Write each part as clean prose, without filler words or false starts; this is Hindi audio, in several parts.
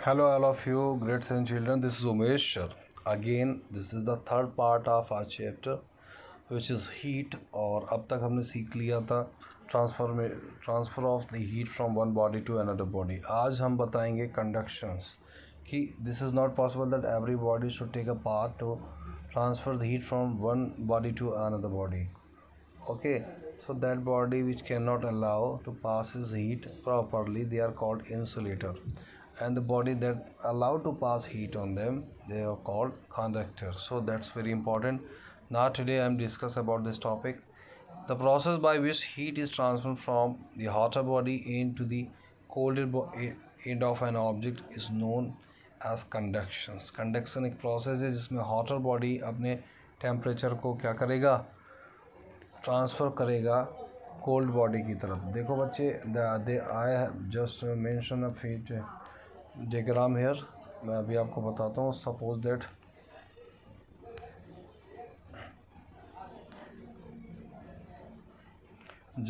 Hello, all of you, grades and children. This is Umesh. Again, this is the third part of our chapter, which is heat. और अब तक हमने सीख लिया था transfer of the heat from one body to another body. आज हम बताएंगे कंडक्शंस कि this is not possible that every body should take a part to transfer the heat from one body to another body. Okay, so that body which cannot allow to pass its heat properly, they are called insulator, and the body that allow to pass heat on them, they are called conductor. So that's very important. Now today I am discuss about this topic, the process by which heat is transferred from the hotter body into the colder end of an object is known as conduction. Conduction एक process है जिसमें hotter body अपने temperature को क्या करेगा, ट्रांसफ़र करेगा कोल्ड बॉडी की तरफ. देखो बच्चे, they I just mention a feet diagram here. मैं अभी आपको बताता हूँ. Suppose that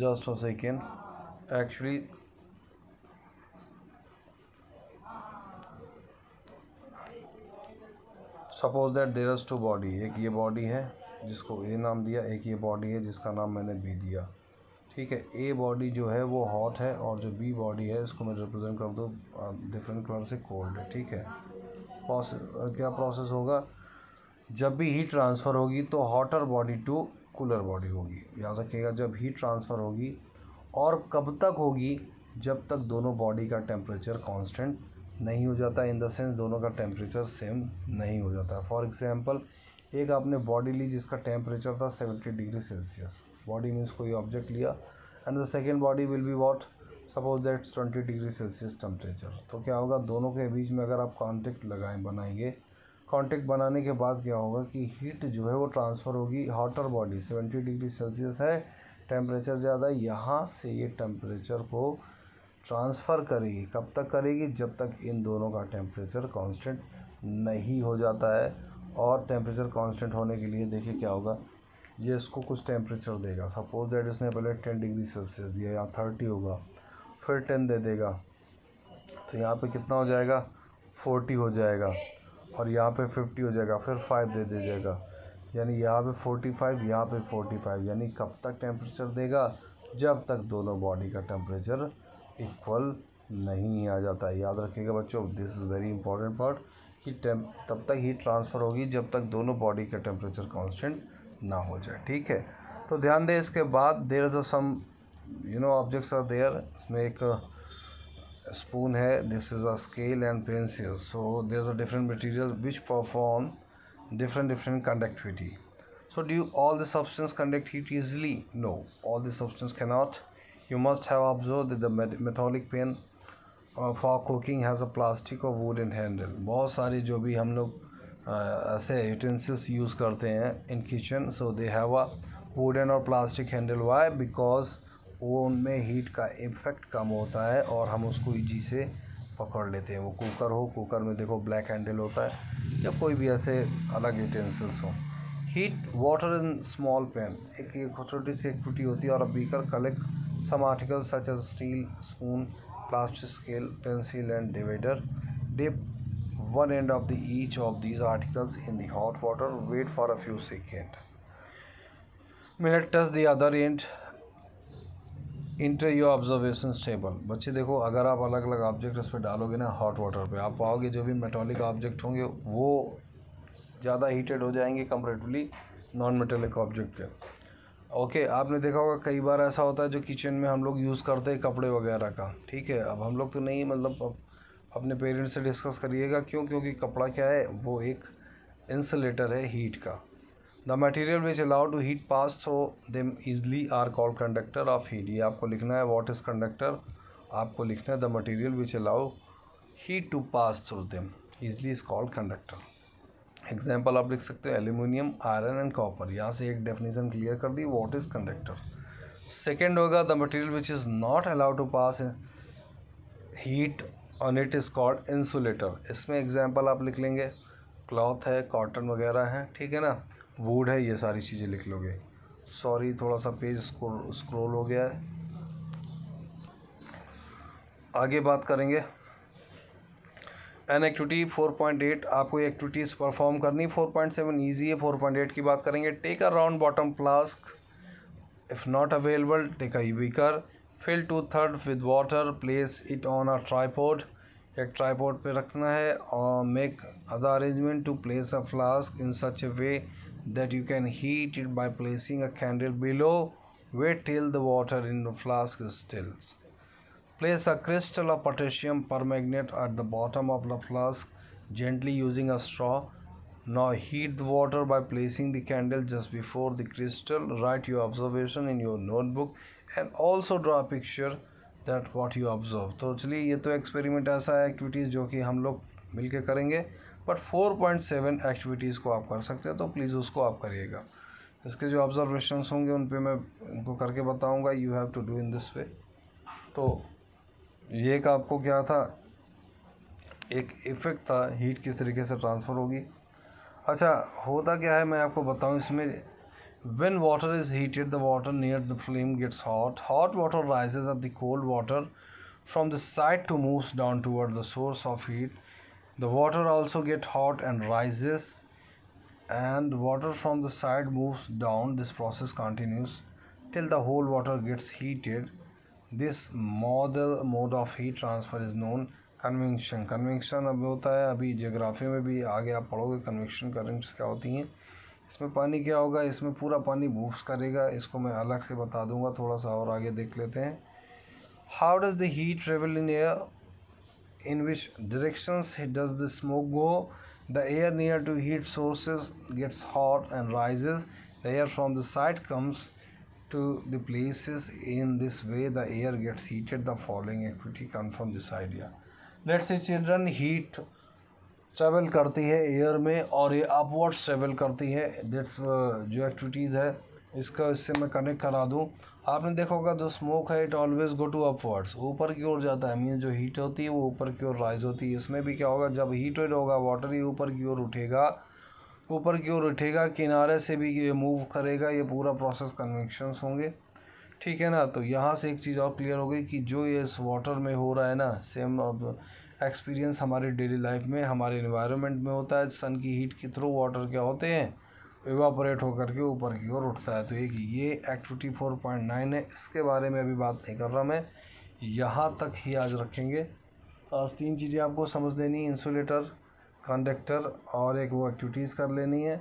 just a second. Actually suppose that there is two body. एक ये बॉडी है जिसको ए नाम दिया, एक ये बॉडी है जिसका नाम मैंने बी दिया. ठीक है, ए बॉडी जो है वो हॉट है और जो बी बॉडी है इसको मैं रिप्रेजेंट कर दूँ डिफरेंट कलर से कोल्ड है. ठीक है, क्या प्रोसेस होगा, जब भी हीट ट्रांसफ़र होगी तो hotter body to cooler body होगी. याद रखिएगा, जब हीट ट्रांसफ़र होगी. और कब तक होगी, जब तक दोनों बॉडी का टेम्परेचर कांस्टेंट नहीं हो जाता, इन द सेंस दोनों का टेम्परेचर सेम नहीं हो जाता. फॉर एग्जांपल, एक आपने बॉडी ली जिसका टेम्परेचर था 70 डिग्री सेल्सियस. बॉडी मीन्स कोई ऑब्जेक्ट लिया, and the second body will be what, suppose that 20 degree Celsius temperature. तो क्या होगा, दोनों के बीच में अगर आप कॉन्टेक्ट बनाएंगे, कॉन्टेक्ट बनाने के बाद क्या होगा कि हीट जो है वो ट्रांसफ़र होगी. हॉटर बॉडी 70 डिग्री सेल्सियस है, टेम्परेचर ज़्यादा है, यहाँ से ये टेम्परेचर को ट्रांसफ़र करेगी. कब तक करेगी, जब तक इन दोनों का टेम्परेचर कांस्टेंट नहीं हो जाता है. और टेम्परेचर कांस्टेंट होने के लिए देखिए क्या होगा, ये इसको कुछ टेम्परेचर देगा. सपोज दैट इसने पहले 10 डिग्री सेल्सियस दिया, यहाँ 30 होगा, फिर 10 दे देगा, तो यहाँ पे कितना हो जाएगा, 40 हो जाएगा, और यहाँ पे 50 हो जाएगा, फिर 5 दे दीजिएगा, यानी यहाँ पे 45, यहाँ पे 45. यानी कब तक टेम्परेचर देगा, जब तक दोनों बॉडी का टेम्परेचर इक्वल नहीं आ जाता है. याद रखिएगा बच्चों, this is very important part कि तब तक हीट ट्रांसफ़र होगी जब तक दोनों बॉडी का टेम्परेचर कांस्टेंट ना हो जाए. ठीक है, तो ध्यान दें. इसके बाद there is a some objects are there. इसमें एक spoon है, this is a scale and pencil. So there's a different material which perform different conductivity. So do all the substance conduct heat easily? No, all the substance cannot. You must have observed that the metallic pan for cooking has a plastic or wooden handle. बहुत सारे जो भी हम लोग ऐसे utensils यूज़ करते हैं in kitchen, so they have a wooden और plastic handle. Why? Because वो उनमें हीट का इफेक्ट कम होता है और हम उसको ईजी से पकड़ लेते हैं. वो कुकर हो, कुकर में देखो ब्लैक हैंडल होता है, या कोई भी ऐसे अलग यूटेंसिल्स हो. Heat water in small pan, एक छोटी सी एक्टिविटी होती है. और beaker collect some articles such as steel spoon, plastic scale, pencil and divider. Dip one end of each of these articles in the hot water, wait for a few seconds, minute, touch the other end, inter your observation table. बच्चे देखो, अगर आप अलग अलग ऑब्जेक्ट इस पर डालोगे ना हॉट वाटर पे, आप पाओगे जो भी मेटालिक ऑब्जेक्ट होंगे वो ज़्यादा हीटेड हो जाएंगे कंपेरेटिवली नॉन मेटालिक ऑब्जेक्ट के. ओके, आपने देखा होगा कई बार ऐसा होता है जो किचन में हम लोग यूज़ करते हैं कपड़े वगैरह का. ठीक है, अब हम लोग तो नहीं, मतलब अपने पेरेंट्स से डिस्कस करिएगा. क्यों? क्योंकि कपड़ा क्या है, वो एक इंसुलेटर है हीट का. The material which allow to heat pass through them easily are called conductor of heat. ये आपको लिखना है, what is conductor, आपको लिखना है the material which allow heat to pass through them easily is called conductor. Example आप लिख सकते हैं एल्यूमिनियम, आयरन एंड कॉपर. यहाँ से एक डेफिनेशन क्लियर कर दी, what is conductor. सेकेंड होगा the material which is not allowed to pass heat on it is called insulator. इसमें एग्जाम्पल आप लिख लेंगे, क्लॉथ है, कॉटन वगैरह है. ठीक है ना, वुड है, ये सारी चीज़ें लिख लोगे. सॉरी, थोड़ा सा पेज स्क्रॉल हो गया है. आगे बात करेंगे. एन एक्टिविटी 4.8 आपको ये एक्टिविटीज़ परफॉर्म करनी। 4.7 ईजी है। 4.8 की बात करेंगे। Take a round bottom flask, if not available take a beaker, fill 2/3 with water, place it on a tripod, एक ट्राईपॉड पे रखना है। और make other arrangement to place a flask in such a way that you can heat it by placing a candle below. Wait till the water in the flask is still. Place a crystal of potassium permanganate at the bottom of the flask gently using a straw. Now heat the water by placing the candle just before the crystal. Write your observation in your notebook and also draw a picture that what you observe. तो चलिए ये तो एक्सपेरिमेंट ऐसा है एक्टिविटीज़ जो कि हम लोग मिलके करेंगे, बट 4.7 एक्टिविटीज़ को आप कर सकते हैं, तो प्लीज़ उसको आप करिएगा। इसके जो ऑब्जर्वेशंस होंगे उन पे मैं उनको करके बताऊंगा। You have to do in this way. तो ये एक आपको क्या था, एक इफ़ेक्ट था हीट किस तरीके से ट्रांसफ़र होगी। अच्छा होता क्या है मैं आपको बताऊं इसमें। When water is heated, the water near the flame gets hot. Hot water rises up the cold water from the side to moves down toward the source of heat. The water also gets hot and rises, and water from the side moves down. This process continues till the whole water gets heated. This mode of heat transfer is known convection. Convection अब होता है, अभी जियोग्राफी में भी आगे आप पढ़ोगे कन्वेक्शन करंट्स क्या होती हैं। इसमें पानी क्या होगा, इसमें पूरा पानी मूव्स करेगा, इसको मैं अलग से बता दूंगा, थोड़ा सा और आगे देख लेते हैं। How does the heat travel in air, in which directions does the smoke go? The air near to heat sources gets hot and rises. The air from the side comes to the places. In this way the air gets heated. The following activity confirm this idea. Let's say children, heat travel करती है एयर में और ये अपवर्ड्स ट्रेवल करती है। दैट्स जो एक्टिविटीज़ है इसका इससे मैं कनेक्ट करा दूं। आपने देखा होगा जो स्मोक है it always go to upwards, ऊपर की ओर जाता है। मीन जो हीट होती है वो ऊपर की ओर राइज होती है। इसमें भी क्या होगा, जब हीटेड होगा वाटर ही ऊपर की ओर उठेगा, ऊपर की ओर उठेगा, किनारे से भी ये मूव करेगा। ये पूरा प्रोसेस कन्वेक्शंस होंगे, ठीक है ना। तो यहाँ से एक चीज़ और क्लियर हो गई कि जो ये इस वाटर में हो रहा है ना, सेम अब एक्सपीरियंस हमारी डेली लाइफ में हमारे इन्वायरमेंट में होता है। सन की हीट के थ्रू वाटर क्या होते हैं, इवापोरेट होकर के ऊपर की ओर उठता है। तो एक ये एक्टिविटी 4.9 है, इसके बारे में अभी बात नहीं कर रहा मैं, यहाँ तक ही आज रखेंगे। आज 3 चीज़ें आपको समझ लेनी, इंसुलेटर, कंडक्टर और एक वो एक्टिविटीज़ कर लेनी है।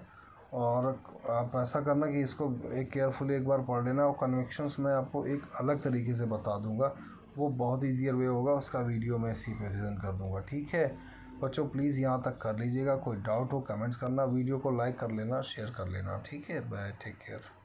और आप ऐसा करना कि इसको एक केयरफुली एक बार पढ़ लेना। और कन्वेक्शंस मैं आपको एक अलग तरीके से बता दूंगा, वो बहुत ईजियर वे होगा, उसका वीडियो मैं इसी पे प्रेजेंट कर दूंगा, ठीक है बच्चों। प्लीज़ यहाँ तक कर लीजिएगा, कोई डाउट हो कमेंट्स करना, वीडियो को लाइक कर लेना, शेयर कर लेना, ठीक है। Bye, take care.